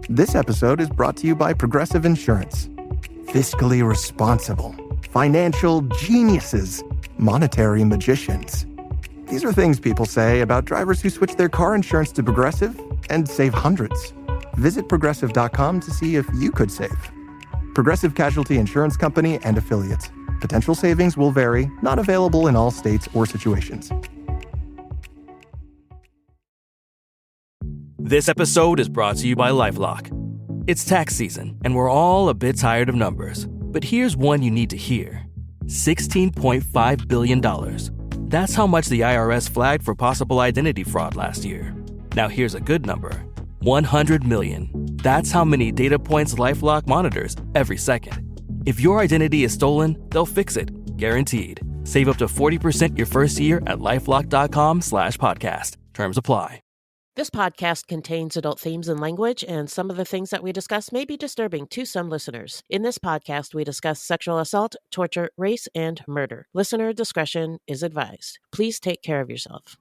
This episode is brought to you by Progressive Insurance. Fiscally responsible, financial geniuses, monetary magicians. These are things people say about drivers who switch their car insurance to Progressive and save hundreds. Visit Progressive.com to see if you could save. Progressive Casualty Insurance Company and Affiliates. Potential savings will vary, not available in all states or situations. This episode is brought to you by LifeLock. It's tax season, and we're all a bit tired of numbers. But here's one you need to hear. $16.5 billion. That's how much the IRS flagged for possible identity fraud last year. Now here's a good number. 100 million. That's how many data points LifeLock monitors every second. If your identity is stolen, they'll fix it. Guaranteed. Save up to 40% your first year at LifeLock.com/podcast. Terms apply. This podcast contains adult themes and language, and some of the things that we discuss may be disturbing to some listeners. In this podcast, we discuss sexual assault, torture, race, and murder. Listener discretion is advised. Please take care of yourself.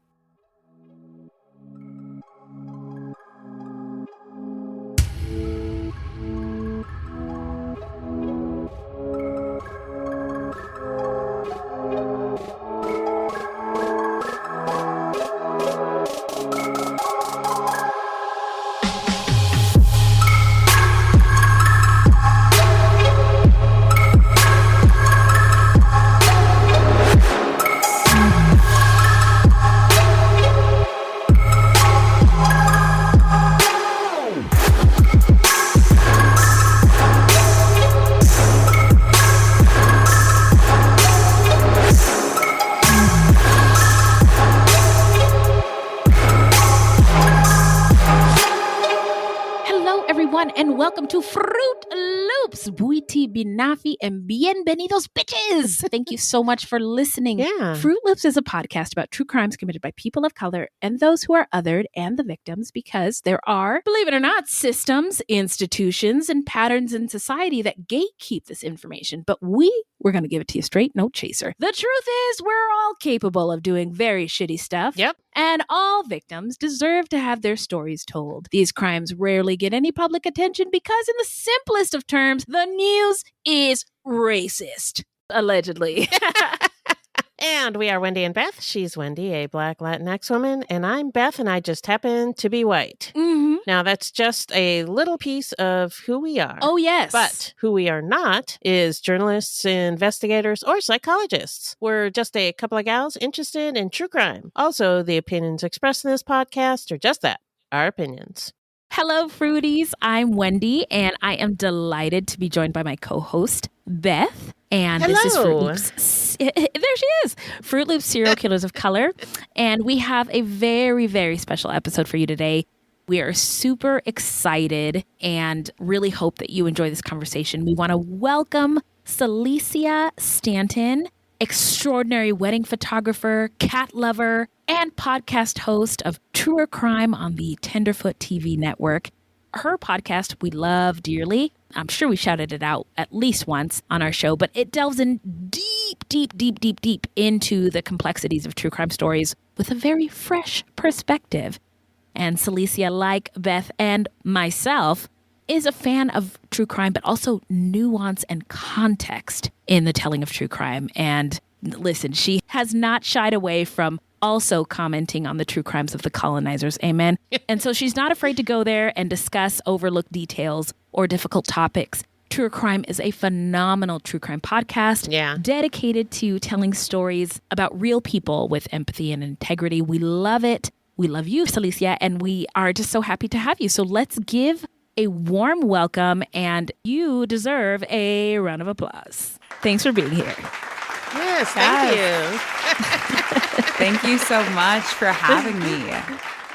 And welcome to Fruitloops. Buiti binafi and bienvenidos, bitches. Thank you so much for listening. Yeah. Fruitloops is a podcast about true crimes committed by people of color and those who are othered and the victims, because there are, believe it or not, systems, institutions, and patterns in society that gatekeep this information. But we're going to give it to you straight, no chaser. The truth is, we're all capable of doing very shitty stuff. Yep. And all victims deserve to have their stories told. These crimes rarely get any public attention because, in the simplest of terms, the news is racist. Allegedly. And we are Wendy and Beth. She's Wendy, a Black Latinx woman, and I'm Beth, and I just happen to be white. Mm-hmm. Now, that's just a little piece of who we are. Oh, yes. But who we are not is journalists, investigators, or psychologists. We're just a couple of gals interested in true crime. Also, the opinions expressed in this podcast are just that, our opinions. Hello, Fruities. I'm Wendy, and I am delighted to be joined by my co-host, Beth. And Hello. This is Fruitloops. There she is. Fruitloops Serial Killers of Color. And we have a very, very special episode for you today. We are super excited and really hope that you enjoy this conversation. We want to welcome Celisia Stanton, extraordinary wedding photographer, cat lover, and podcast host of Truer Crime on the Tenderfoot TV network. Her podcast we love dearly. I'm sure we shouted it out at least once on our show, but it delves in deep into the complexities of true crime stories with a very fresh perspective. And Celisia, like Beth and myself, is a fan of true crime, but also nuance and context in the telling of true crime. And listen, she has not shied away from also commenting on the true crimes of the colonizers. Amen. And so she's not afraid to go there and discuss overlooked details or difficult topics. Truer Crime is a phenomenal true crime podcast dedicated to telling stories about real people with empathy and integrity. We love it. We love you, Celisia, and we are just so happy to have you. So let's give a warm welcome, and you deserve a round of applause. Thanks for being here. Yes, thank you. Thank you so much for having me.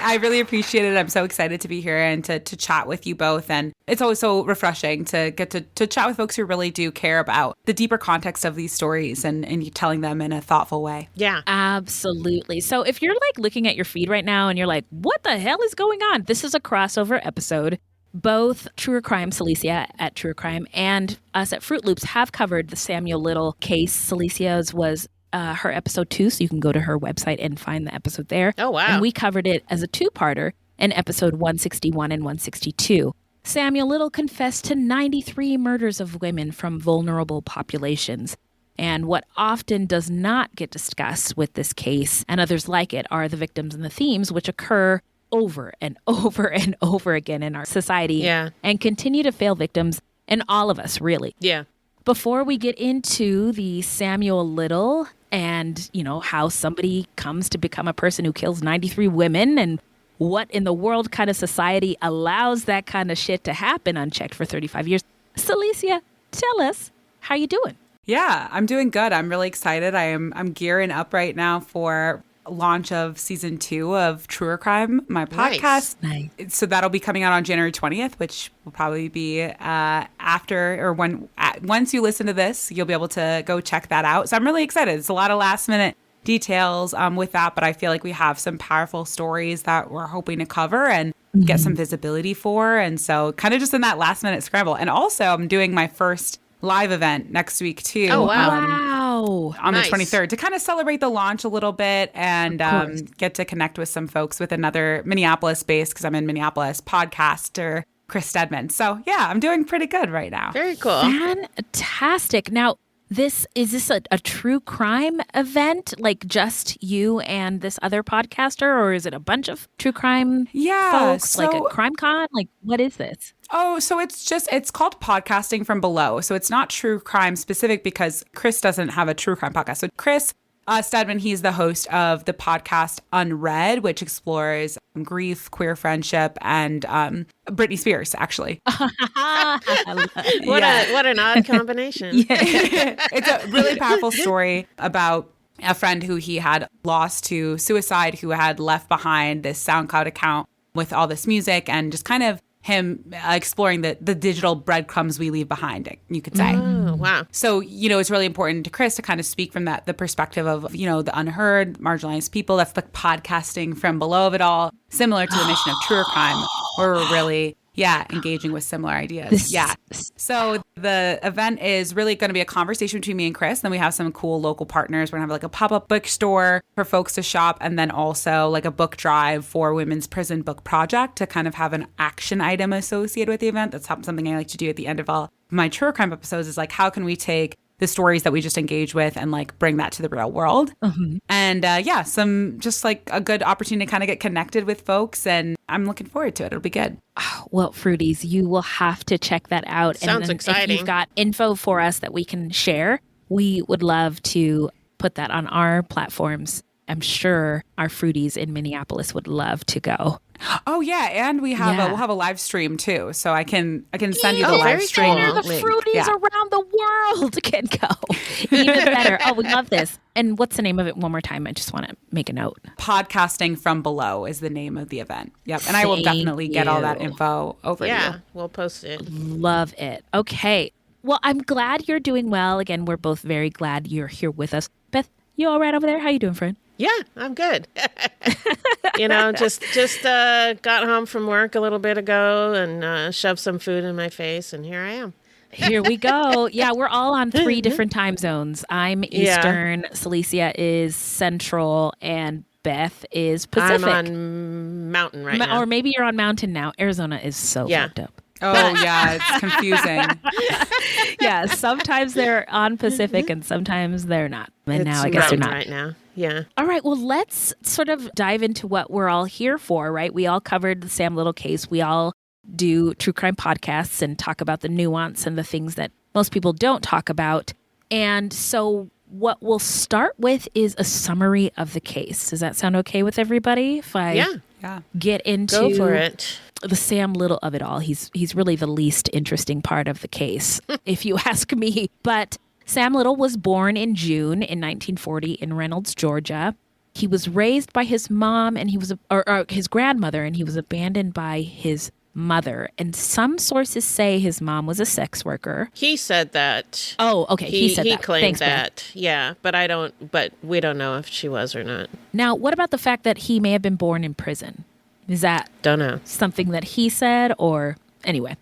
I really appreciate it. I'm so excited to be here and to chat with you both. And it's always so refreshing to get to chat with folks who really do care about the deeper context of these stories and you telling them in a thoughtful way. Yeah. Absolutely. So if you're like looking at your feed right now and you're like, what the hell is going on? This is a crossover episode. Both Truer Crime, Celisia at Truer Crime, and us at Fruitloops have covered the Samuel Little case. Celisia's was her episode 2, so you can go to her website and find the episode there. Oh, wow. And we covered it as a 2-parter in episode 161 and 162. Samuel Little confessed to 93 murders of women from vulnerable populations. And what often does not get discussed with this case and others like it are the victims and the themes which occur over and over and over again in our society and continue to fail victims and all of us, really. Yeah. Before we get into the Samuel Little and, how somebody comes to become a person who kills 93 women and what in the world kind of society allows that kind of shit to happen unchecked for 35 years. Celisia, tell us, how you doing? Yeah, I'm doing good. I'm really excited. I'm gearing up right now for launch of season 2 of Truer Crime, my podcast. Nice. So that'll be coming out on January 20th, which will probably be after or once you listen to this, you'll be able to go check that out. So I'm really excited. It's a lot of last minute details with that, but I feel like we have some powerful stories that we're hoping to cover and get some visibility for. And so kind of just in that last minute scramble. And also I'm doing my first live event next week too. Oh, wow. On Nice. the 23rd to kind of celebrate the launch a little bit and get to connect with some folks with another Minneapolis based, because I'm in Minneapolis, podcaster, Chris Stedman. So yeah, I'm doing pretty good right now. Very cool. Fantastic. Now, is this a true crime event, like just you and this other podcaster, or is it a bunch of true crime folks, like a crime con? Like, what is this? Oh, so it's called Podcasting from Below. So it's not true crime specific because Chris doesn't have a true crime podcast. So Chris Stedman, he's the host of the podcast Unread, which explores grief, queer friendship, and Britney Spears, actually. What an odd combination. It's a really powerful story about a friend who he had lost to suicide, who had left behind this SoundCloud account with all this music and just kind of him exploring the digital breadcrumbs we leave behind, you could say. Oh, wow. So, it's really important to Chris to kind of speak from the perspective of, the unheard, marginalized people. That's the podcasting from below of it all, similar to the mission of Truer Crime, where we're really, engaging with similar ideas. So the event is really going to be a conversation between me and Chris. Then we have some cool local partners. We're going to have like a pop-up bookstore for folks to shop, and then also like a book drive for Women's Prison Book Project to kind of have an action item associated with the event. That's something I like to do at the end of all my True Crime episodes, is like, how can we take the stories that we just engage with and like bring that to the real world. And some just like a good opportunity to kind of get connected with folks. And I'm looking forward to it. It'll be good. Oh, well, Fruities, you will have to check that out. Sounds and exciting. If you've got info for us that we can share, we would love to put that on our platforms. I'm sure our Fruities in Minneapolis would love to go. Oh yeah, and we'll have a live stream too, so I can send you the very live stream. cool. The Fruities around the world can go. Even better. Oh, we love this. And what's the name of it one more time? I just want to make a note. Podcasting from Below is the name of the event. Yep, and I will definitely get all that info over to you. Yeah, we'll post it. Love it. Okay. Well, I'm glad you're doing well. Again, we're both very glad you're here with us. Beth, you all right over there? How you doing, friend? Yeah, I'm good. Just got home from work a little bit ago and shoved some food in my face, and here I am. Here we go. Yeah, we're all on 3 different time zones. I'm Eastern, Celisia is Central, and Beth is Pacific. I'm on Mountain right now. Or maybe you're on Mountain now. Arizona is so fucked up. Oh, yeah, it's confusing. Yeah, sometimes they're on Pacific and sometimes they're not. And now I guess they're Mountain not. right now. Yeah. All right, well, let's sort of dive into what we're all here for, right? We all covered the Sam Little case. We all do true crime podcasts and talk about the nuance and the things that most people don't talk about. And so what we'll start with is a summary of the case. Does that sound okay with everybody? If I get into Go for it. The Sam Little of it all. He's really the least interesting part of the case, if you ask me. But Sam Little was born in June in 1940 in Reynolds, Georgia. He was raised by his mom and his grandmother, and he was abandoned by his mother. And some sources say his mom was a sex worker. He said that. Oh, okay. He said that. He claimed Thanks, that. Beth. Yeah, but we don't know if she was or not. Now, what about the fact that he may have been born in prison? Is that Don't know. something that he said, or anyway?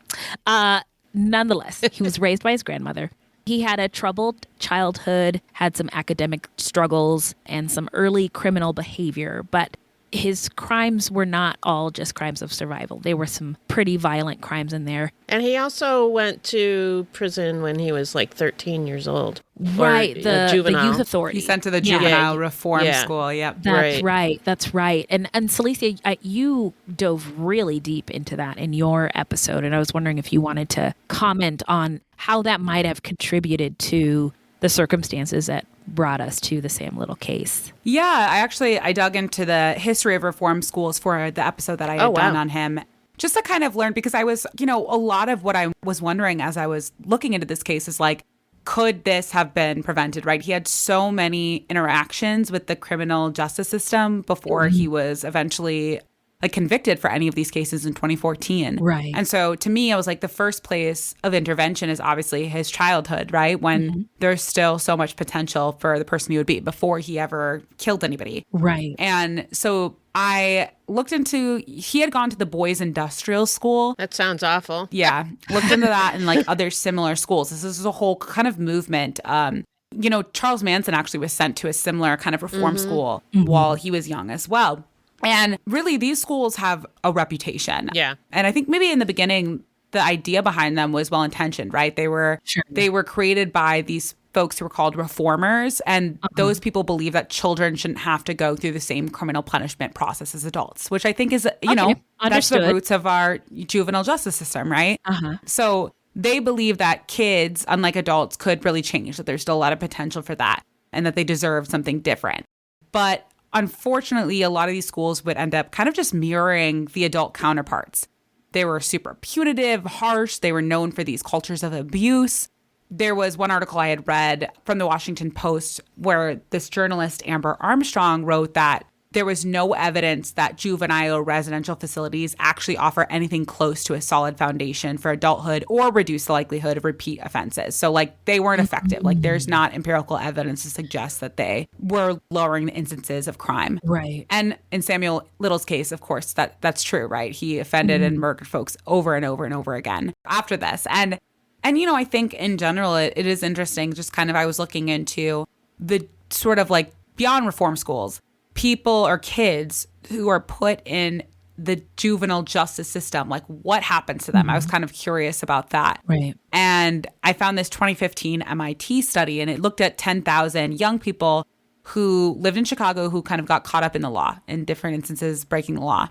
Nonetheless, he was raised by his grandmother. He had a troubled childhood, had some academic struggles and some early criminal behavior, but his crimes were not all just crimes of survival. There were some pretty violent crimes in there. And he also went to prison when he was like 13 years old. Right, the youth authority. He sent to the juvenile reform school. Yep. That's right. That's right. And Celisia, you dove really deep into that in your episode. And I was wondering if you wanted to comment on how that might have contributed to the circumstances that brought us to the Sam Little case. Yeah, I dug into the history of reform schools for the episode that I had done on him. Just to kind of learn, because I was, a lot of what I was wondering as I was looking into this case is like, could this have been prevented, right? He had so many interactions with the criminal justice system before he was eventually convicted for any of these cases in 2014. Right. And so to me, I was like, the first place of intervention is obviously his childhood, right? When there's still so much potential for the person he would be before he ever killed anybody. Right. And so I looked into, he had gone to the boys' industrial school. That sounds awful. Yeah. Looked into that and like other similar schools. This is a whole kind of movement. Charles Manson actually was sent to a similar kind of reform school while he was young as well. And really, these schools have a reputation. Yeah. And I think maybe in the beginning, the idea behind them was well-intentioned, right? They were created by these folks who were called reformers. And those people believe that children shouldn't have to go through the same criminal punishment process as adults, which I think is, that's the roots of our juvenile justice system, right? So they believe that kids, unlike adults, could really change, that there's still a lot of potential for that and that they deserve something different. But unfortunately, a lot of these schools would end up kind of just mirroring the adult counterparts. They were super punitive, harsh. They were known for these cultures of abuse. There was one article I had read from the Washington Post where this journalist, Amber Armstrong, wrote that there was no evidence that juvenile residential facilities actually offer anything close to a solid foundation for adulthood or reduce the likelihood of repeat offenses. So they weren't effective. There's not empirical evidence to suggest that they were lowering the instances of crime. Right. And in Samuel Little's case, of course, that's true, right? He offended and murdered folks over and over and over again after this. And I think in general, it is interesting. Just kind of, I was looking into the sort of beyond reform schools, people or kids who are put in the juvenile justice system, what happens to them? I was kind of curious about that. Right. And I found this 2015 MIT study, and it looked at 10,000 young people who lived in Chicago who kind of got caught up in the law, in different instances breaking the law.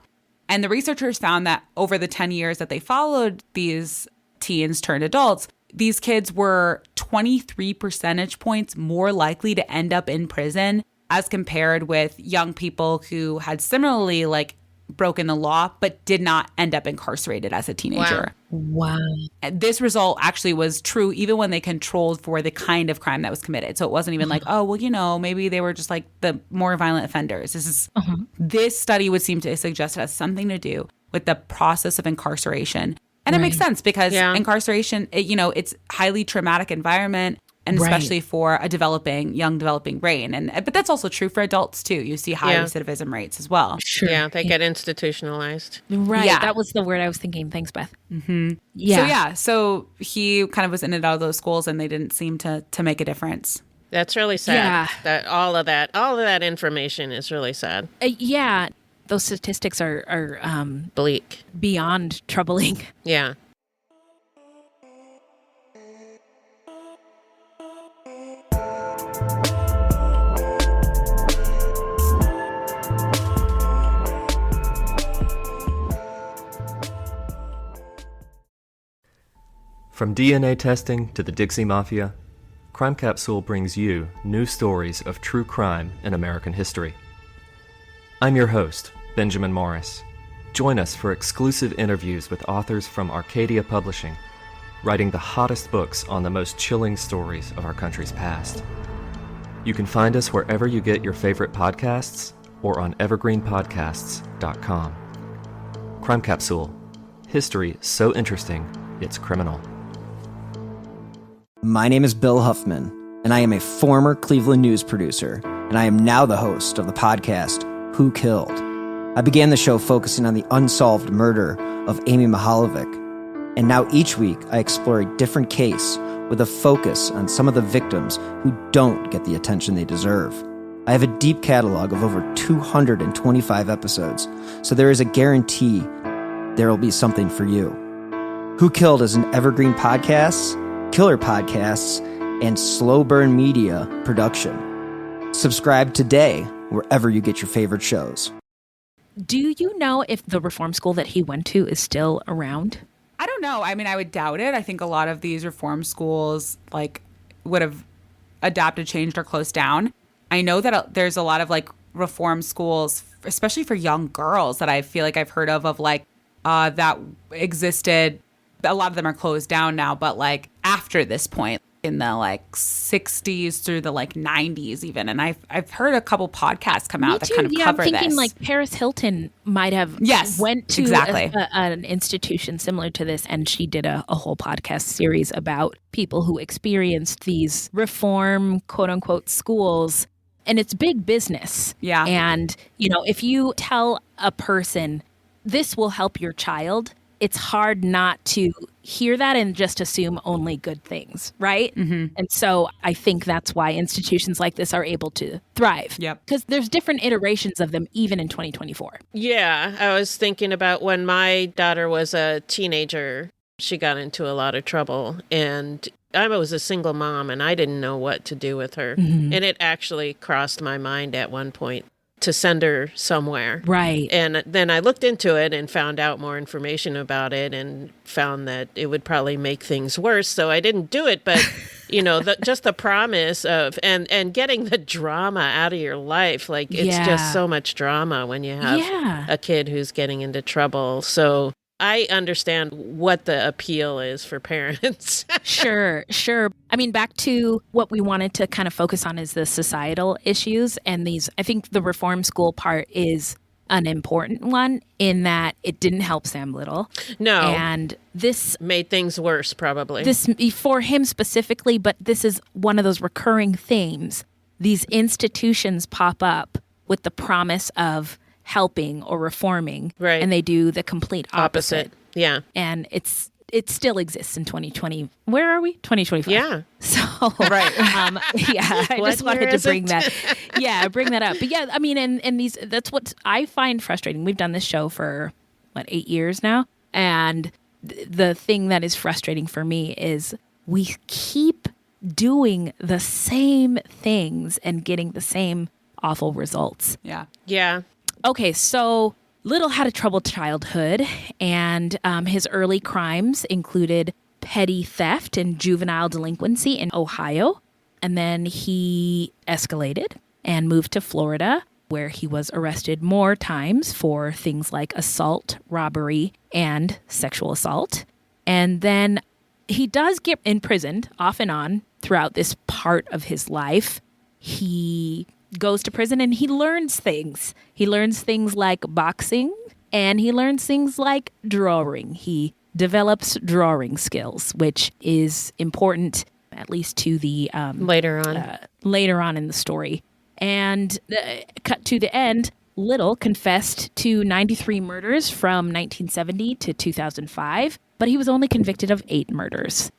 And the researchers found that over the 10 years that they followed these teens turned adults, these kids were 23 percentage points more likely to end up in prison as compared with young people who had similarly broken the law but did not end up incarcerated as a teenager. Wow. And this result actually was true even when they controlled for the kind of crime that was committed. So it wasn't even maybe they were just the more violent offenders. This study would seem to suggest it has something to do with the process of incarceration. And it makes sense because incarceration, it's highly traumatic environment. And especially for a young developing brain. But that's also true for adults too. You see high recidivism rates as well. Sure. Yeah, they get institutionalized. Right. Yeah. That was the word I was thinking. Thanks, Beth. Yeah. So he kind of was in and out of those schools and they didn't seem to make a difference. That's really sad. Yeah. That all of that information is really sad. Those statistics are bleak. Beyond troubling. Yeah. From DNA testing to the Dixie Mafia, Crime Capsule brings you new stories of true crime in American history. I'm your host, Benjamin Morris. Join us for exclusive interviews with authors from Arcadia Publishing, writing the hottest books on the most chilling stories of our country's past. You can find us wherever you get your favorite podcasts or on evergreenpodcasts.com. Crime Capsule. History so interesting, it's criminal. My name is Bill Huffman, and I am a former Cleveland news producer, and I am now the host of the podcast, Who Killed? I began the show focusing on the unsolved murder of Amy Mihaljevic, and now each week I explore a different case with a focus on some of the victims who don't get the attention they deserve. I have a deep catalog of over 225 episodes, so there is a guarantee there will be something for you. Who Killed is an evergreen podcasts, killer podcasts, and slow burn media production. Subscribe today wherever you get your favorite shows. Do you know if the reform school that he went to is still around? I don't know. I mean, I would doubt it. I think a lot of these reform schools would have adapted, changed, or closed down. I know that there's a lot of reform schools, especially for young girls, that I feel like I've heard of that existed. A lot of them are closed down now, but after this point in the 60s through the 90s even. And I've heard a couple podcasts come out that kind of cover this. I'm thinking Paris Hilton might have went to an institution similar to this, and she did a whole podcast series about people who experienced these reform quote unquote schools. And it's big business. Yeah. And, if you tell a person this will help your child, it's hard not to hear that and just assume only good things, right? Mm-hmm. And so I think that's why institutions like this are able to thrive. Yep. Because there's different iterations of them even in 2024. Yeah, I was thinking about when my daughter was a teenager, she got into a lot of trouble, and I was a single mom and I didn't know what to do with her. Mm-hmm. And it actually crossed my mind at one point to send her somewhere. Right. And then I looked into it and found out more information about it and found that it would probably make things worse. So I didn't do it. But, just the promise of and getting the drama out of your life. It's just so much drama when you have a kid who's getting into trouble. So I understand what the appeal is for parents. Sure. I mean, back to what we wanted to kind of focus on is the societal issues. And I think the reform school part is an important one in that it didn't help Sam Little. No. And this made things worse, probably. This for him specifically, but this is one of those recurring themes. These institutions pop up with the promise of helping or reforming, right? And they do the complete opposite. Yeah. And it still exists in 2020. Where are we? 2025. Yeah. So right. I just wanted to bring that. Bring that up. But yeah, I mean, and that's what I find frustrating. We've done this show for 8 years now, and the thing that is frustrating for me is we keep doing the same things and getting the same awful results. Yeah. Okay, so Little had a troubled childhood, and his early crimes included petty theft and juvenile delinquency in Ohio. And then he escalated and moved to Florida, where he was arrested more times for things like assault, robbery, and sexual assault. And then he does get imprisoned off and on throughout this part of his life. He goes to prison and he learns things. He learns things like boxing, and he learns things like drawing. He develops drawing skills, which is important, at least to the later on in the story. And cut to the end, Little confessed to 93 murders from 1970 to 2005, but he was only convicted of 8 murders.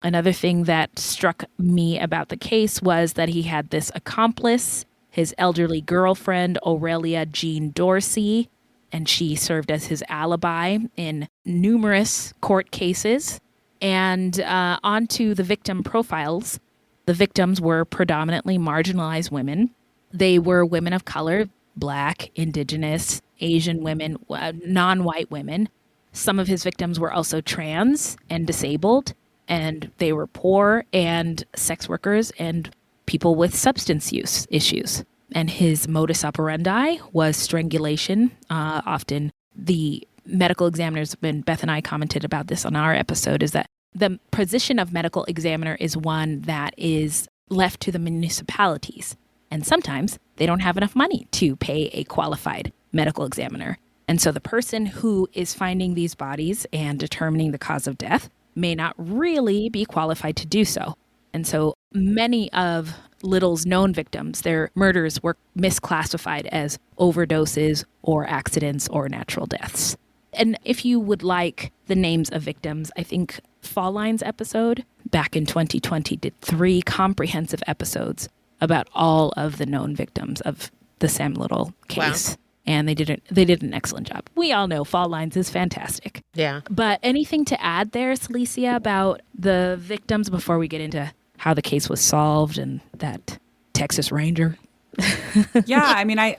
Another thing that struck me about the case was that he had this accomplice, his elderly girlfriend, Aurelia Jean Dorsey, and she served as his alibi in numerous court cases. And onto the victim profiles. The victims were predominantly marginalized women. They were women of color, Black, Indigenous, Asian women, non-white women. Some of his victims were also trans and disabled, and they were poor and sex workers and people with substance use issues. And his modus operandi was strangulation. Often the medical examiners, when Beth and I commented about this on our episode, is that the position of medical examiner is one that is left to the municipalities. And sometimes they don't have enough money to pay a qualified medical examiner. And so the person who is finding these bodies and determining the cause of death may not really be qualified to do so. And so many of Little's known victims, their murders were misclassified as overdoses or accidents or natural deaths. And if you would like the names of victims, I think Fall Lines episode back in 2020 did 3 comprehensive episodes about all of the known victims of the Sam Little case. Wow. And they did an excellent job. We all know Fault Lines is fantastic. Yeah. But anything to add there, Celisia, about the victims before we get into how the case was solved and that Texas Ranger? I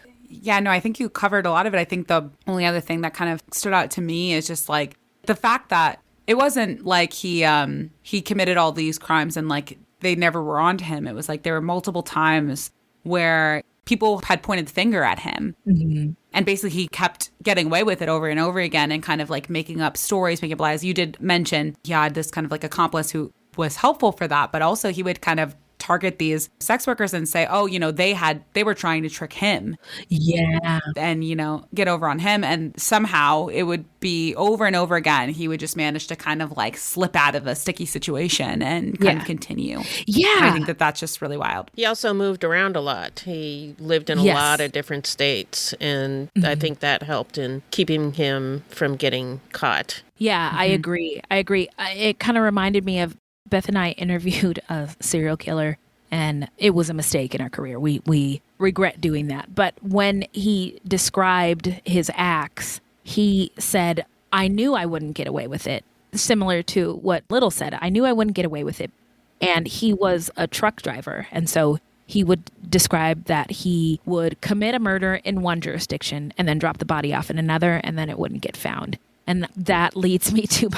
think you covered a lot of it. I think the only other thing that kind of stood out to me is just like the fact that it wasn't like he committed all these crimes and like they never were on to him. It was like there were multiple times where people had pointed the finger at him. Mm-hmm. And basically he kept getting away with it over and over again and kind of like making up stories, making up lies. You did mention he had this kind of like accomplice who was helpful for that, but also he would kind of target these sex workers and say, oh, they were trying to trick him. Yeah. And, get over on him. And somehow it would be over and over again. He would just manage to kind of like slip out of a sticky situation and kind of continue. Yeah. And I think that that's just really wild. He also moved around a lot. He lived in a lot of different states. And I think that helped in keeping him from getting caught. Yeah, I agree. It kind of reminded me of Beth and I interviewed a serial killer, and it was a mistake in our career. We regret doing that. But when he described his acts, he said, I knew I wouldn't get away with it. Similar to what Little said, I knew I wouldn't get away with it. And he was a truck driver. And so he would describe that he would commit a murder in one jurisdiction and then drop the body off in another, and then it wouldn't get found. And that leads me to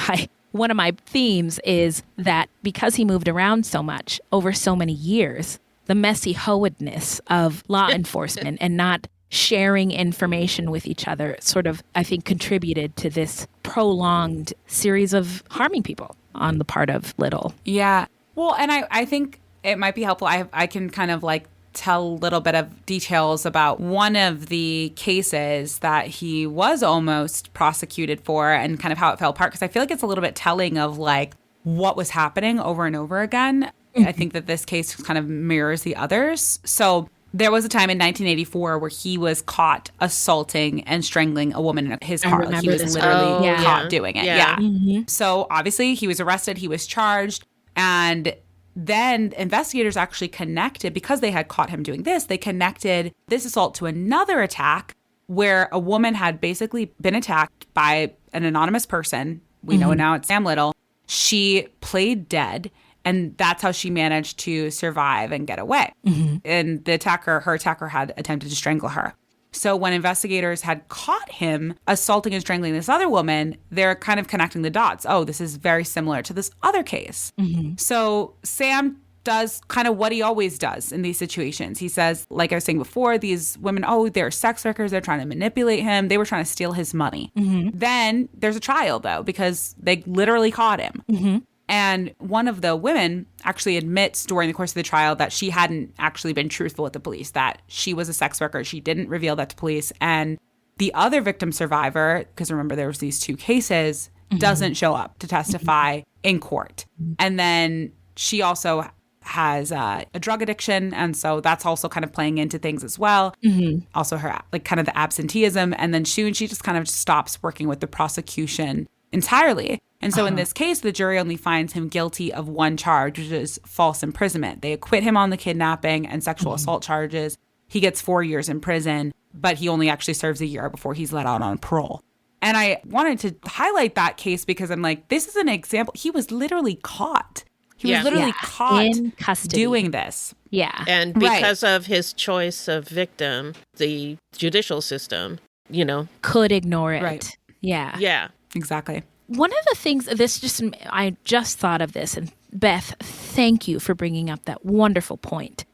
one of my themes is that because he moved around so much over so many years, the messy hoedness of law enforcement and not sharing information with each other sort of, I think, contributed to this prolonged series of harming people on the part of Little. Yeah. Well, and I think it might be helpful. I can kind of like tell a little bit of details about one of the cases that he was almost prosecuted for and kind of how it fell apart, because I feel like it's a little bit telling of like what was happening over and over again. I think that this case kind of mirrors the others. So there was a time in 1984 where he was caught assaulting and strangling a woman in his car. Like he was literally caught doing it. Yeah. Mm-hmm. So obviously he was arrested, he was charged, and then investigators actually connected, because they had caught him doing this, they connected this assault to another attack where a woman had basically been attacked by an anonymous person. We know now it's Sam Little. She played dead, and that's how she managed to survive and get away. Mm-hmm. And her attacker had attempted to strangle her. So when investigators had caught him assaulting and strangling this other woman, they're kind of connecting the dots. Oh, this is very similar to this other case. Mm-hmm. So Sam does kind of what he always does in these situations. He says, like I was saying before, these women, they're sex workers. They're trying to manipulate him. They were trying to steal his money. Mm-hmm. Then there's a trial, though, because they literally caught him. Mm-hmm. And one of the women actually admits during the course of the trial that she hadn't actually been truthful with the police, that she was a sex worker. She didn't reveal that to police. And the other victim survivor, because remember there was these two cases, doesn't show up to testify in court. And then she also has a drug addiction. And so that's also kind of playing into things as well. Mm-hmm. Also her, like kind of the absenteeism. And then she just kind of stops working with the prosecution entirely. And so in this case, the jury only finds him guilty of one charge, which is false imprisonment. They acquit him on the kidnapping and sexual assault charges. He gets 4 years in prison, but he only actually serves a year before he's let out on parole. And I wanted to highlight that case because I'm like, this is an example. He was literally caught. He was literally caught in custody doing this. Yeah. And because of his choice of victim, the judicial system, could ignore it. Right. Yeah. Yeah. Exactly. One of the things, I just thought of this, and Beth, thank you for bringing up that wonderful point.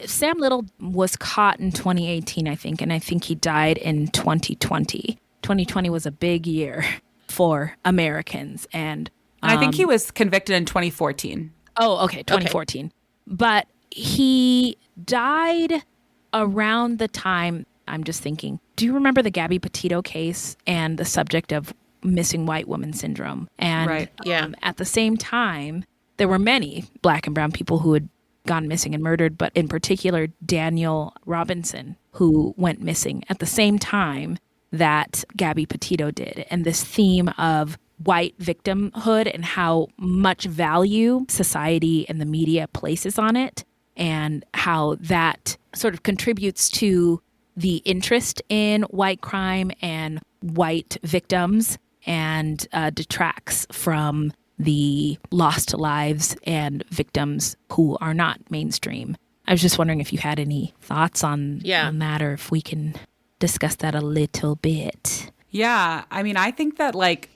Sam Little was caught in 2018, I think, and I think he died in 2020. 2020 was a big year for Americans. And I think he was convicted in 2014. Oh, okay, 2014. Okay. But he died around the time, I'm just thinking, do you remember the Gabby Petito case and the subject of missing white woman syndrome? And at the same time, there were many Black and brown people who had gone missing and murdered, but in particular, Daniel Robinson, who went missing at the same time that Gabby Petito did. And this theme of white victimhood and how much value society and the media places on it and how that sort of contributes to the interest in white crime and white victims and detracts from the lost lives and victims who are not mainstream. I was just wondering if you had any thoughts on that, or if we can discuss that a little bit. Yeah. I mean, I think that like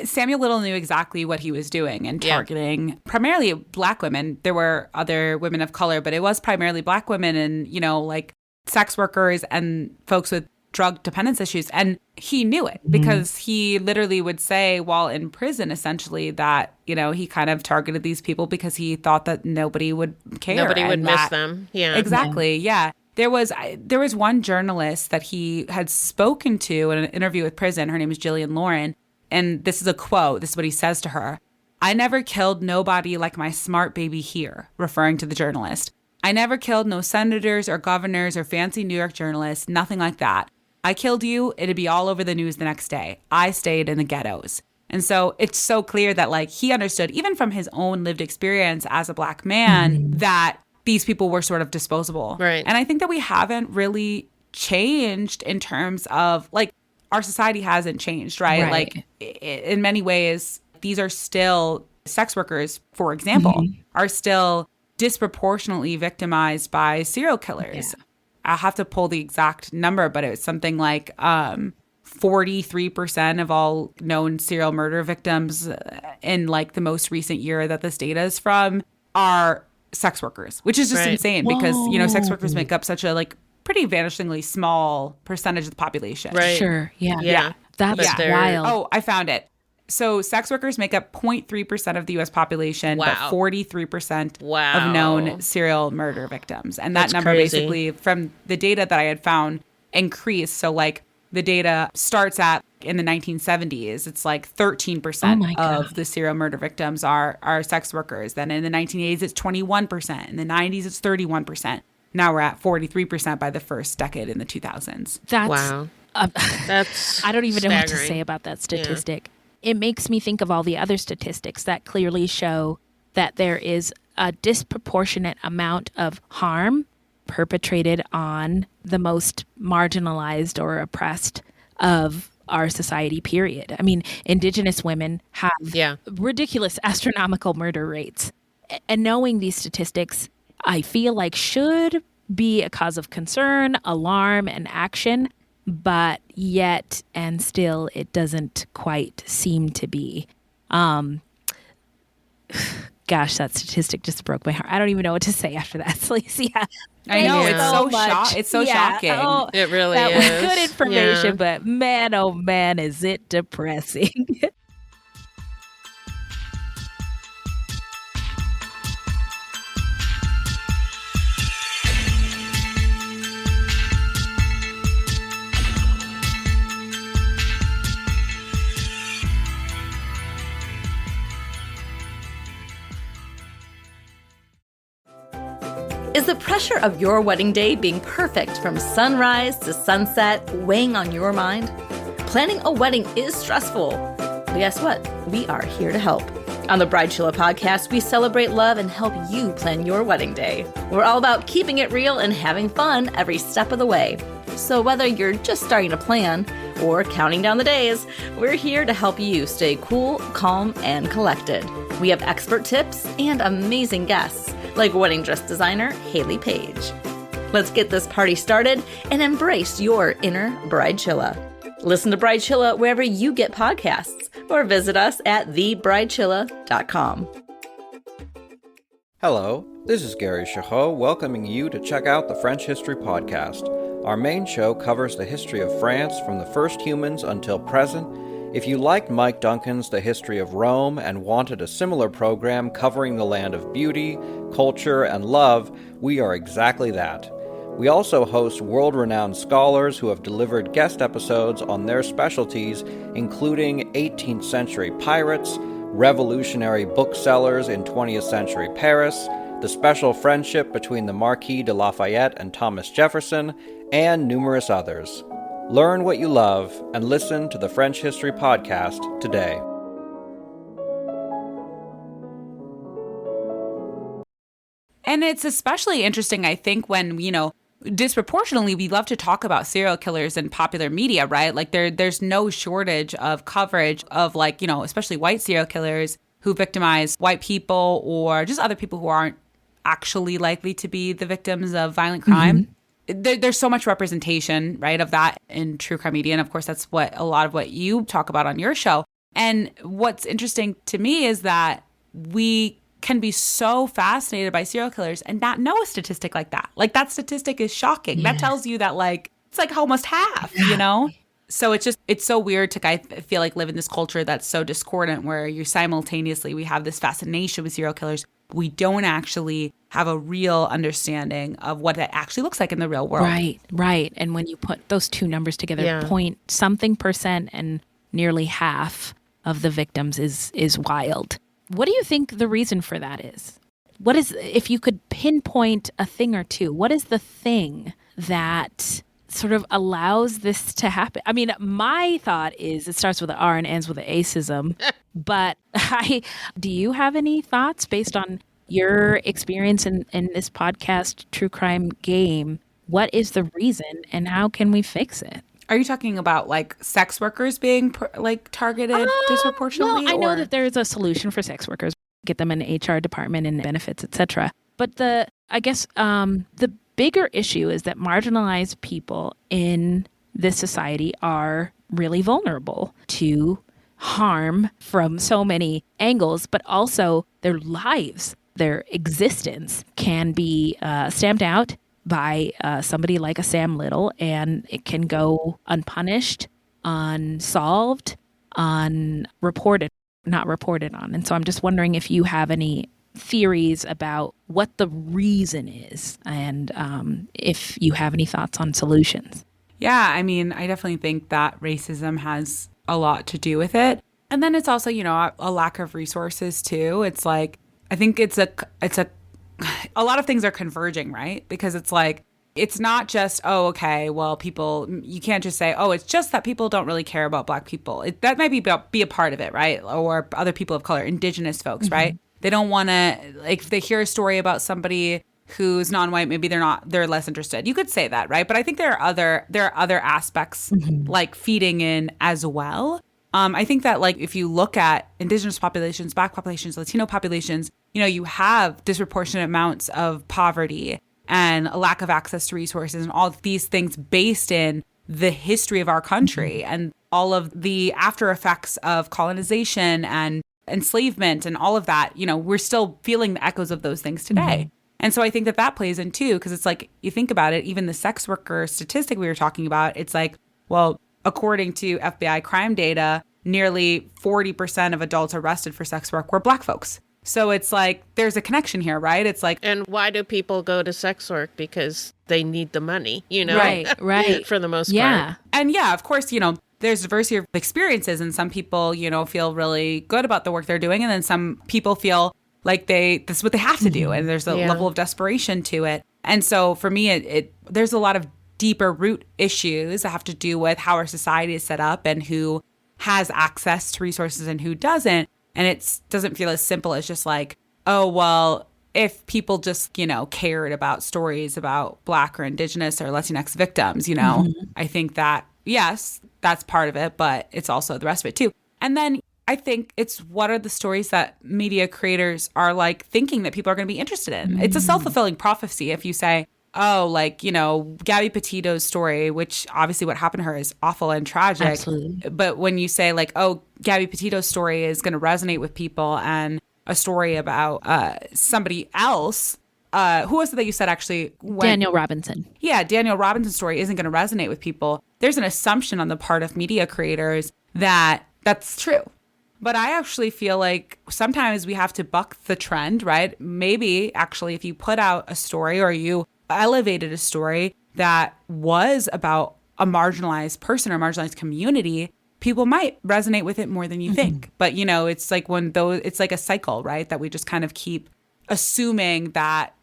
Samuel Little knew exactly what he was doing and targeting primarily Black women. There were other women of color, but it was primarily Black women and, you know, like sex workers and folks with drug dependence issues. And he knew it because he literally would say while in prison, essentially, that, you know, he kind of targeted these people because he thought that nobody would care. Nobody would miss them. Yeah. Exactly. Yeah. There was one journalist that he had spoken to in an interview with prison. Her name is Jillian Lauren. And this is a quote. This is what he says to her. "I never killed nobody like my smart baby here," referring to the journalist. "I never killed no senators or governors or fancy New York journalists, nothing like that. I killed you, it'd be all over the news the next day. I stayed in the ghettos." And so it's so clear that like he understood, even from his own lived experience as a Black man, that these people were sort of disposable. Right. And I think that we haven't really changed in terms of like, our society hasn't changed, right? Like in many ways, these are still sex workers, for example, are still disproportionately victimized by serial killers. Yeah. I'll have to pull the exact number, but it's something like 43% of all known serial murder victims in like the most recent year that this data is from are sex workers, which is just insane because, you know, sex workers make up such a like pretty vanishingly small percentage of the population. Right. Sure. Yeah. Yeah. That's wild. Oh, I found it. So sex workers make up 0.3% of the U.S. population, but 43% of known serial murder victims. And that number basically, from the data that I had found, increased. So like the data starts at in the 1970s, it's like 13% of the serial murder victims are sex workers. Then in the 1980s, it's 21%. In the 90s, it's 31%. Now we're at 43% by the first decade in the 2000s. Wow. That's I don't even know what to staggering. say about that statistic. Yeah. It makes me think of all the other statistics that clearly show that there is a disproportionate amount of harm perpetrated on the most marginalized or oppressed of our society, period. I mean, Indigenous women have ridiculous astronomical murder rates. And knowing these statistics, I feel like should be a cause of concern, alarm, and action, but yet and still it doesn't quite seem to be. Gosh, that statistic just broke my heart. I don't even know what to say after that, Celisia. I know, it's so shocking. Oh, it really that is. was good information, but man, oh man, is it depressing. Is the pressure of your wedding day being perfect from sunrise to sunset weighing on your mind? Planning a wedding is stressful. But guess what? We are here to help. On the Bridezilla podcast, we celebrate love and help you plan your wedding day. We're all about keeping it real and having fun every step of the way. So whether you're just starting to plan or counting down the days, we're here to help you stay cool, calm, and collected. We have expert tips and amazing guests, like wedding dress designer Haley Page. Let's get this party started and embrace your inner Bridezilla. Listen to Bridezilla wherever you get podcasts or visit us at thebridezilla.com. Hello, this is Gary Chahot welcoming you to check out the French History Podcast. Our main show covers the history of France from the first humans until present. If you liked Mike Duncan's The History of Rome and wanted a similar program covering the land of beauty, culture, and love, we are exactly that. We also host world-renowned scholars who have delivered guest episodes on their specialties, including 18th century pirates, revolutionary booksellers in 20th century Paris, the special friendship between the Marquis de Lafayette and Thomas Jefferson, and numerous others. Learn what you love and listen to the French History Podcast today. And it's especially interesting, I think, when, disproportionately, we love to talk about serial killers in popular media, right? Like there's no shortage of coverage of especially white serial killers who victimize white people or just other people who aren't actually likely to be the victims of violent crime. There's so much representation, right, of that in true crime media. And of course, that's what a lot of what you talk about on your show. And what's interesting to me is that we can be so fascinated by serial killers and not know a statistic like that. Like that statistic is shocking. Yeah. That tells you that it's like almost half, So it's so weird to feel like live in this culture that's so discordant where you simultaneously, we have this fascination with serial killers. We don't actually have a real understanding of what that actually looks like in the real world. Right. And when you put those two numbers together, point something percent and nearly half of the victims is wild. What do you think the reason for that is? What is, if you could pinpoint a thing or two, what is the thing that sort of allows this to happen? I mean, my thought is it starts with an R and ends with an acism. But do you have any thoughts based on your experience in this podcast, True Crime Game? What is the reason and how can we fix it? Are you talking about sex workers being targeted disproportionately? Well, I know that there's a solution for sex workers, get them in the HR department and benefits, etc. But the bigger issue is that marginalized people in this society are really vulnerable to harm from so many angles, but also their lives, their existence can be stamped out by somebody like a Sam Little, and it can go unpunished, unsolved, not reported on. And so I'm just wondering if you have any theories about what the reason is and if you have any thoughts on solutions. Yeah, I mean, I definitely think that racism has a lot to do with it. And then it's also, a lack of resources too. It's I think it's a lot of things are converging, right? Because it's not just, people, you can't just say, it's just that people don't really care about Black people. That might be a part of it, right? Or other people of color, Indigenous folks, right? They don't want to, if they hear a story about somebody who's non-white, maybe they're less interested. You could say that, right? But I think there are other aspects feeding in as well. I think that if you look at Indigenous populations, Black populations, Latino populations, you have disproportionate amounts of poverty and a lack of access to resources and all of these things based in the history of our country and all of the after effects of colonization and enslavement and all of that. We're still feeling the echoes of those things today. And so I think that plays in too, because it's you think about it, even the sex worker statistic we were talking about, it's according to FBI crime data, nearly 40% of adults arrested for sex work were Black folks. So it's there's a connection here, right? It's and why do people go to sex work? Because they need the money, Right. For the most part. And of course, there's diversity of experiences, and some people, feel really good about the work they're doing, and then some people feel like this is what they have to do, and there's a level of desperation to it. And so for me, there's a lot of deeper root issues that have to do with how our society is set up and who has access to resources and who doesn't. And it doesn't feel as simple as just if people just, cared about stories about Black or Indigenous or Latinx victims, I think that, yes, that's part of it, but it's also the rest of it too. And then I think it's what are the stories that media creators are thinking that people are going to be interested in. It's a self-fulfilling prophecy if you say, Gabby Petito's story, which obviously what happened to her is awful and tragic. Absolutely. But when you say Gabby Petito's story is going to resonate with people, and a story about somebody else, who was it that you said actually? Daniel Robinson. Yeah, Daniel Robinson's story isn't going to resonate with people. There's an assumption on the part of media creators that that's true. But I actually feel sometimes we have to buck the trend, right? Maybe actually if you put out a story or you elevated a story that was about a marginalized person or marginalized community, people might resonate with it more than you think. But, it's it's a cycle, right? That we just kind of keep assuming that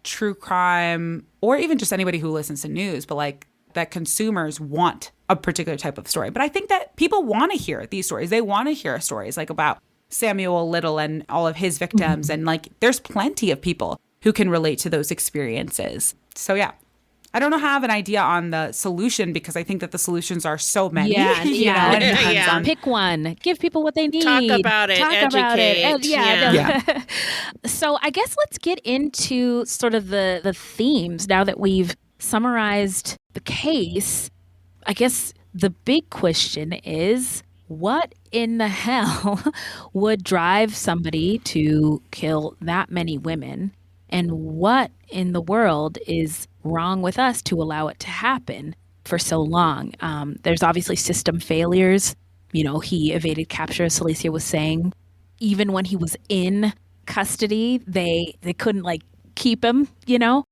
true crime, or even just anybody who listens to news, but that consumers want a particular type of story. But I think that people want to hear these stories. They want to hear stories about Samuel Little and all of his victims. And there's plenty of people who can relate to those experiences. So yeah. I don't have an idea on the solution because I think that the solutions are so many. Yeah, yeah. And it depends on Pick one. Give people what they need. Talk about it. Educate. Yeah. So I guess let's get into sort of the themes now that we've summarized the case. I guess the big question is, what in the hell would drive somebody to kill that many women? And what in the world is wrong with us to allow it to happen for so long? There's obviously system failures. You know, he evaded capture, as Celisia was saying. Even when he was in custody, they couldn't like keep him, you know?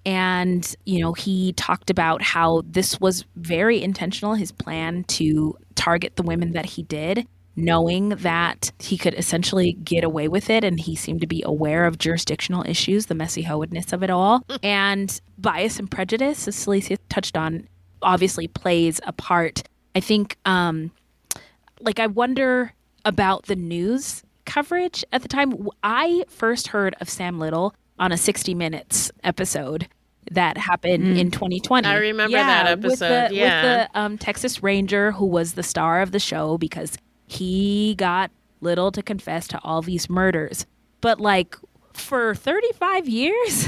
And, you know, he talked about how this was very intentional, his plan to target the women that he did, knowing that he could essentially get away with it. And he seemed to be aware of jurisdictional issues, the messy hoedness of it all. And bias and prejudice, as Celisia touched on, obviously plays a part. I think, I wonder about the news coverage at the time. I first heard of Sam Little on a 60 Minutes episode that happened in 2020. I remember that episode. With the Texas Ranger who was the star of the show because he got Little to confess to all these murders. But like for 35 years,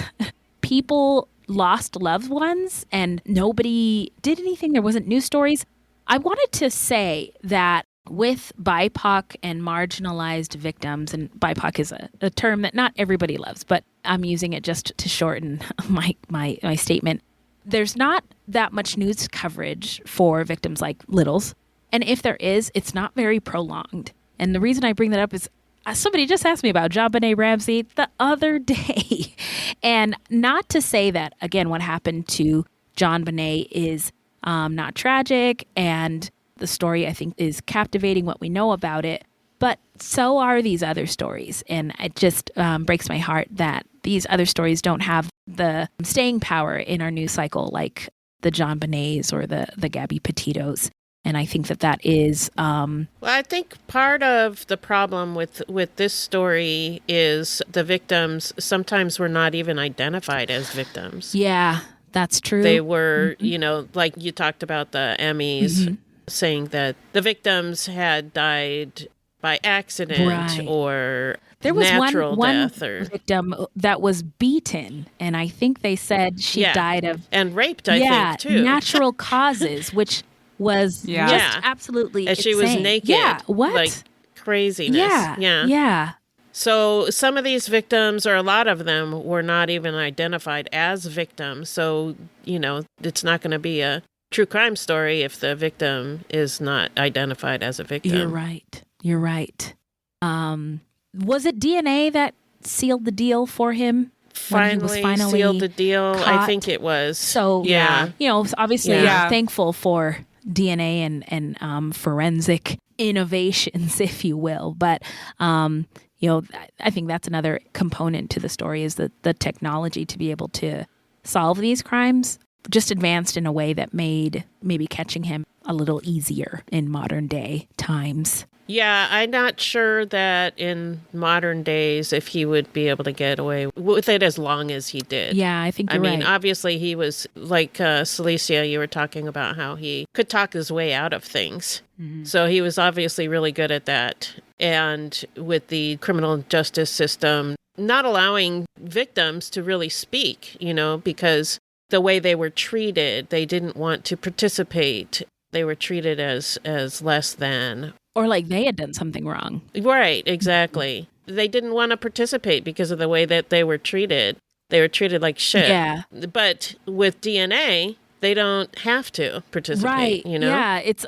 people lost loved ones and nobody did anything. There wasn't news stories. I wanted to say that with BIPOC and marginalized victims, and BIPOC is a term that not everybody loves, but I'm using it just to shorten my statement. There's not that much news coverage for victims like Little's. And if there is, it's not very prolonged. And the reason I bring that up is somebody just asked me about JonBenet Ramsey the other day. And not to say that, again, what happened to JonBenet is not tragic, and the story, I think, is captivating, what we know about it. But so are these other stories. And it just breaks my heart that these other stories don't have the staying power in our news cycle like the JonBenets or the Gabby Petitos. And I think that is... Well, I think part of the problem with this story is the victims sometimes were not even identified as victims. Yeah, that's true. They were, you know, like you talked about the Emmys, saying that the victims had died by accident or there was natural one death or victim that was beaten, and I think they said she died of and raped. I think too, natural causes, which was just absolutely and she insane. was naked. Yeah, what like craziness? Yeah. So some of these victims, or a lot of them, were not even identified as victims. So you know, it's not going to be a true crime story if the victim is not identified as a victim. You're right. Was it DNA that sealed the deal for him? Finally sealed the deal. Caught? I think it was. So, you know, obviously thankful for DNA and forensic innovations, if you will. But, you know, I think that's another component to the story is the technology to be able to solve these crimes just advanced in a way that made maybe catching him a little easier in modern day times. Yeah, I'm not sure that in modern days if he would be able to get away with it as long as he did. Yeah, I think you're right. I mean, obviously he was, like Celisia, you were talking about how he could talk his way out of things. Mm-hmm. So he was obviously really good at that. And with the criminal justice system, not allowing victims to really speak, you know, because the way they were treated, they didn't want to participate. They were treated as less than. Or like they had done something wrong. Right, exactly. They didn't want to participate because of the way that they were treated. They were treated like shit. Yeah. But with DNA, they don't have to participate, right. You know? Yeah, it's